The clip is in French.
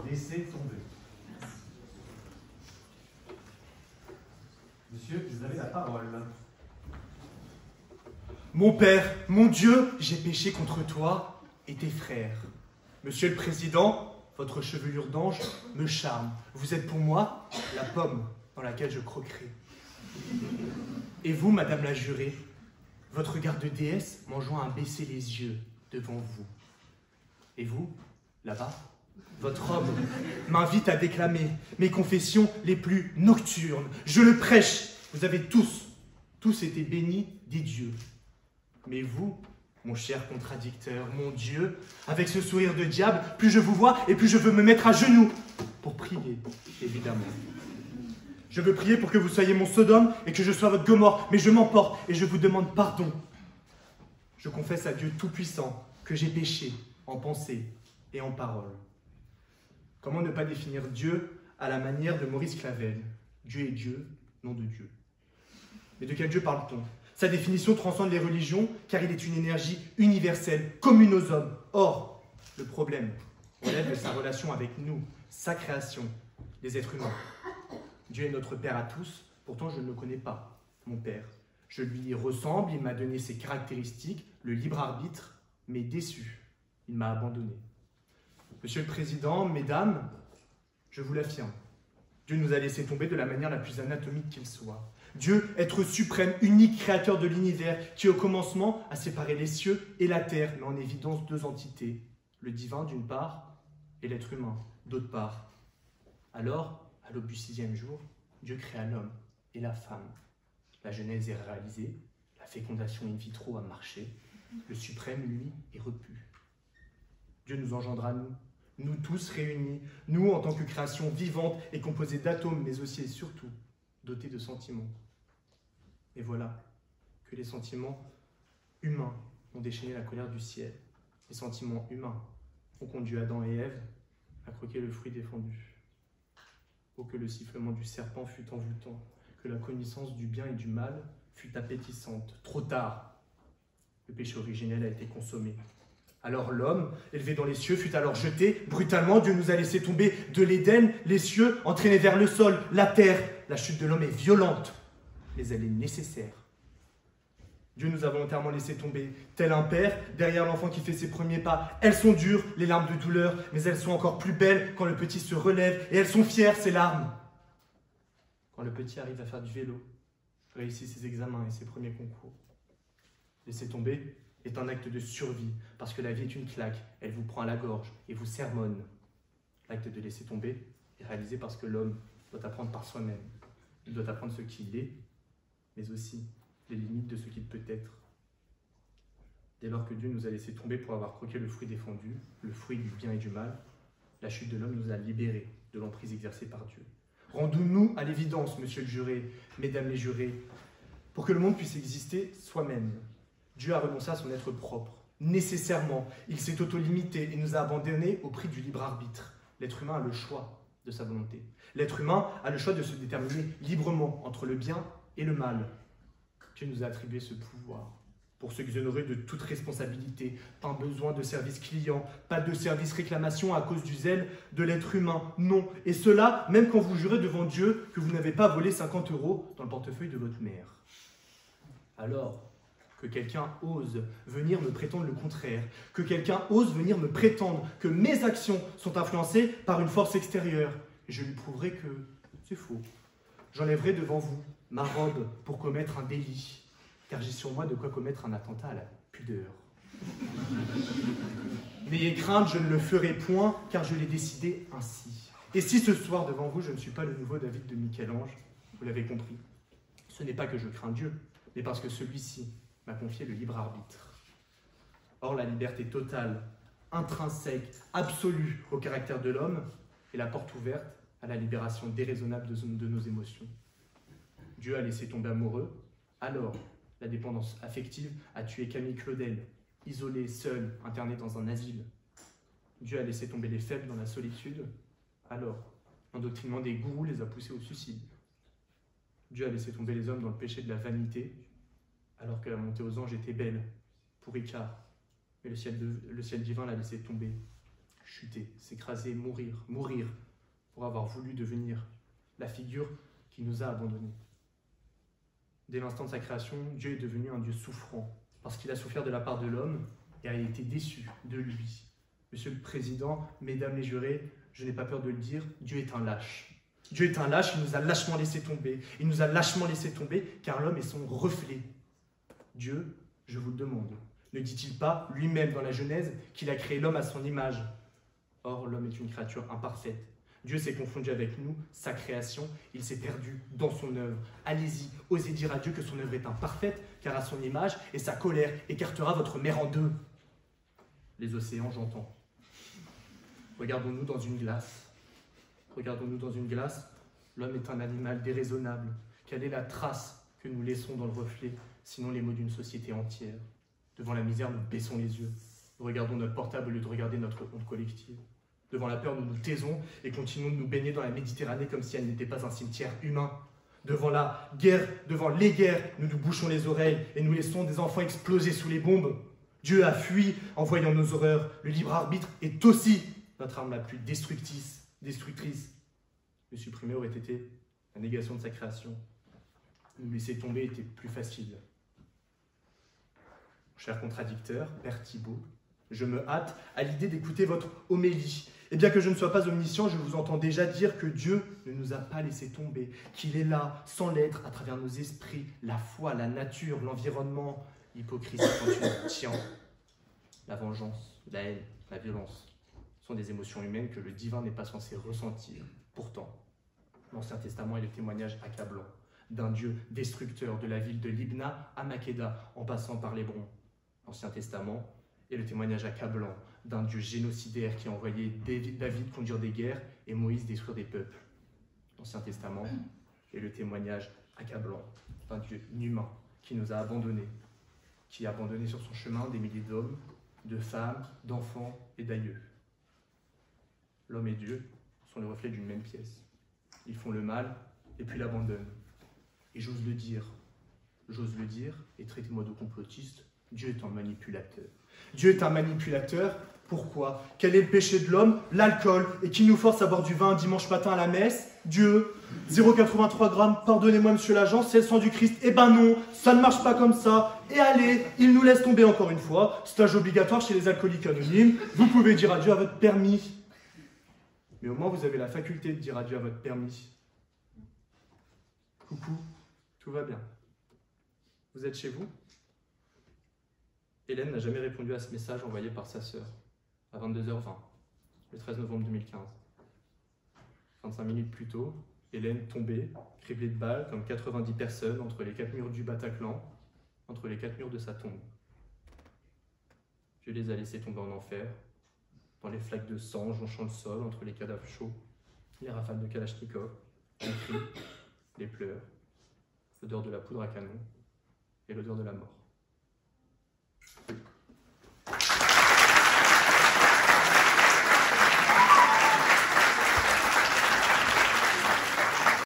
laisser tomber. Monsieur, vous avez la parole. Mon Père, mon Dieu, j'ai péché contre toi et tes frères. Monsieur le Président, votre chevelure d'ange me charme. Vous êtes pour moi la pomme dans laquelle je croquerai. Et vous, Madame la jurée, votre garde déesse m'enjoint à baisser les yeux devant vous. Et vous, là-bas, votre homme m'invite à déclamer mes confessions les plus nocturnes. Je le prêche. Vous avez tous été bénis des dieux. Mais vous, mon cher contradicteur, mon Dieu, avec ce sourire de diable, plus je vous vois et plus je veux me mettre à genoux pour prier, évidemment. Je veux prier pour que vous soyez mon Sodome et que je sois votre Gomorrhe, mais je m'emporte et je vous demande pardon. Je confesse à Dieu Tout-Puissant que j'ai péché en pensée et en parole. Comment ne pas définir Dieu à la manière de Maurice Clavel? Dieu est Dieu, nom de Dieu. Mais de quel Dieu parle-t-on? Sa définition transcende les religions car il est une énergie universelle, commune aux hommes. Or, le problème relève de sa relation avec nous, sa création, les êtres humains. Dieu est notre Père à tous, pourtant je ne le connais pas, mon Père. Je lui ressemble, il m'a donné ses caractéristiques, le libre arbitre, mais déçu, il m'a abandonné. Monsieur le Président, Mesdames, je vous l'affirme, Dieu nous a laissé tomber de la manière la plus anatomique qu'il soit. Dieu, être suprême, unique créateur de l'univers, qui au commencement a séparé les cieux et la terre, met en évidence deux entités, le divin d'une part et l'être humain d'autre part. Alors, à l'aube du 6e jour, Dieu créa l'homme et la femme. La genèse est réalisée, la fécondation in vitro a marché, le suprême, lui, est repu. Dieu nous engendra, nous tous réunis, nous en tant que création vivante et composée d'atomes, mais aussi et surtout dotés de sentiments. Et voilà que les sentiments humains ont déchaîné la colère du ciel. Les sentiments humains ont conduit Adam et Ève à croquer le fruit défendu. Oh, que le sifflement du serpent fut envoûtant, que la connaissance du bien et du mal fut appétissante. Trop tard, le péché originel a été consommé. Alors l'homme, élevé dans les cieux, fut alors jeté. Brutalement, Dieu nous a laissé tomber de l'Éden, les cieux, entraînés vers le sol, la terre. La chute de l'homme est violente, mais elle est nécessaire. Dieu nous a volontairement laissé tomber, tel un père, derrière l'enfant qui fait ses premiers pas. Elles sont dures, les larmes de douleur, mais elles sont encore plus belles quand le petit se relève, et elles sont fières, ces larmes. Quand le petit arrive à faire du vélo, réussit ses examens et ses premiers concours. Laisser tomber est un acte de survie, parce que la vie est une claque, elle vous prend à la gorge et vous sermonne. L'acte de laisser tomber est réalisé parce que l'homme doit apprendre par soi-même. Il doit apprendre ce qu'il est, mais aussi les limites de ce qu'il peut être. Dès lors que Dieu nous a laissé tomber pour avoir croqué le fruit défendu, le fruit du bien et du mal, la chute de l'homme nous a libérés de l'emprise exercée par Dieu. Rendons-nous à l'évidence, monsieur le juré, mesdames les jurés, pour que le monde puisse exister soi-même. Dieu a renoncé à son être propre. Nécessairement, il s'est auto-limité et nous a abandonnés au prix du libre arbitre. L'être humain a le choix de sa volonté. L'être humain a le choix de se déterminer librement entre le bien et le mal. Dieu nous a attribué ce pouvoir pour s'exonérer de toute responsabilité. Pas besoin de service client, pas de service réclamation à cause du zèle de l'être humain. Non. Et cela, même quand vous jurez devant Dieu que vous n'avez pas volé 50 € dans le portefeuille de votre mère. Alors que quelqu'un ose venir me prétendre le contraire, que quelqu'un ose venir me prétendre que mes actions sont influencées par une force extérieure, et je lui prouverai que c'est faux. J'enlèverai devant vous ma robe pour commettre un délit, car j'ai sur moi de quoi commettre un attentat à la pudeur. N'ayez crainte, je ne le ferai point, car je l'ai décidé ainsi. Et si ce soir devant vous, je ne suis pas le nouveau David de Michel-Ange, vous l'avez compris, ce n'est pas que je crains Dieu, mais parce que celui-ci m'a confié le libre arbitre. Or, la liberté totale, intrinsèque, absolue au caractère de l'homme est la porte ouverte à la libération déraisonnable de nos émotions. Dieu a laissé tomber amoureux, alors la dépendance affective a tué Camille Claudel, isolée, seule, internée dans un asile. Dieu a laissé tomber les faibles dans la solitude, alors l'endoctrinement des gourous les a poussés au suicide. Dieu a laissé tomber les hommes dans le péché de la vanité, alors que la montée aux anges était belle, pour Icare, mais le ciel divin l'a laissé tomber. chuter, s'écraser, mourir pour avoir voulu devenir la figure qui nous a abandonnés. Dès l'instant de sa création, Dieu est devenu un Dieu souffrant, parce qu'il a souffert de la part de l'homme et a été déçu de lui. Monsieur le Président, Mesdames les jurés, je n'ai pas peur de le dire, Dieu est un lâche. Dieu est un lâche, il nous a lâchement laissé tomber. Il nous a lâchement laissé tomber, car l'homme est son reflet. Dieu, je vous le demande, ne dit-il pas lui-même dans la Genèse qu'il a créé l'homme à son image? Or, l'homme est une créature imparfaite. Dieu s'est confondu avec nous, sa création, il s'est perdu dans son œuvre. Allez-y, osez dire à Dieu que son œuvre est imparfaite, car à son image, et sa colère écartera votre mer en deux. Les océans, j'entends. Regardons-nous dans une glace. Regardons-nous dans une glace. L'homme est un animal déraisonnable. Quelle est la trace que nous laissons dans le reflet, sinon les maux d'une société entière? Devant la misère, nous baissons les yeux. Nous regardons notre portable au lieu de regarder notre honte collective. Devant la peur, nous nous taisons et continuons de nous baigner dans la Méditerranée comme si elle n'était pas un cimetière humain. Devant la guerre, devant les guerres, nous nous bouchons les oreilles et nous laissons des enfants exploser sous les bombes. Dieu a fui en voyant nos horreurs. Le libre arbitre est aussi notre arme la plus destructrice. Le supprimer aurait été la négation de sa création. Nous laisser tomber était plus facile. Cher contradicteur, Père Thibaut, je me hâte à l'idée d'écouter votre homélie. Et bien que je ne sois pas omniscient, je vous entends déjà dire que Dieu ne nous a pas laissé tomber, qu'il est là, sans l'être, à travers nos esprits, la foi, la nature, l'environnement. L'hypocrisie quand tu tiens. La vengeance, la haine, la violence sont des émotions humaines que le divin n'est pas censé ressentir. Pourtant, l'Ancien Testament est le témoignage accablant d'un Dieu destructeur de la ville de Libna à Makéda, en passant par l'Hébron. L'Ancien Testament est le témoignage accablant d'un Dieu génocidaire qui a envoyé David conduire des guerres et Moïse détruire des peuples. L'Ancien Testament est le témoignage accablant d'un Dieu inhumain qui nous a abandonnés, qui a abandonné sur son chemin des milliers d'hommes, de femmes, d'enfants et d'aïeux. L'homme et Dieu sont le reflet d'une même pièce. Ils font le mal et puis l'abandonnent. Et j'ose le dire, et traitez-moi de complotiste, Dieu est un manipulateur. Dieu est un manipulateur, pourquoi? Quel est le péché de l'homme? L'alcool, et qui nous force à boire du vin un dimanche matin à la messe? Dieu, 0,83 grammes, pardonnez-moi monsieur l'agent, c'est le sang du Christ. Eh ben non, ça ne marche pas comme ça. Et allez, il nous laisse tomber encore une fois. Stage obligatoire chez les alcooliques anonymes. Vous pouvez dire adieu à votre permis. Mais au moins vous avez la faculté de dire adieu à votre permis. Coucou, tout va bien. Vous êtes chez vous? Hélène n'a jamais répondu à ce message envoyé par sa sœur, à 22h20, le 13 novembre 2015. 25 minutes plus tôt, Hélène tombée, criblée de balles, comme 90 personnes, entre les 4 murs du Bataclan, entre les 4 murs de sa tombe. Dieu les a laissés tomber en enfer, dans les flaques de sang jonchant le sol, entre les cadavres chauds, les rafales de Kalachnikov, les cris, les pleurs, l'odeur de la poudre à canon et l'odeur de la mort.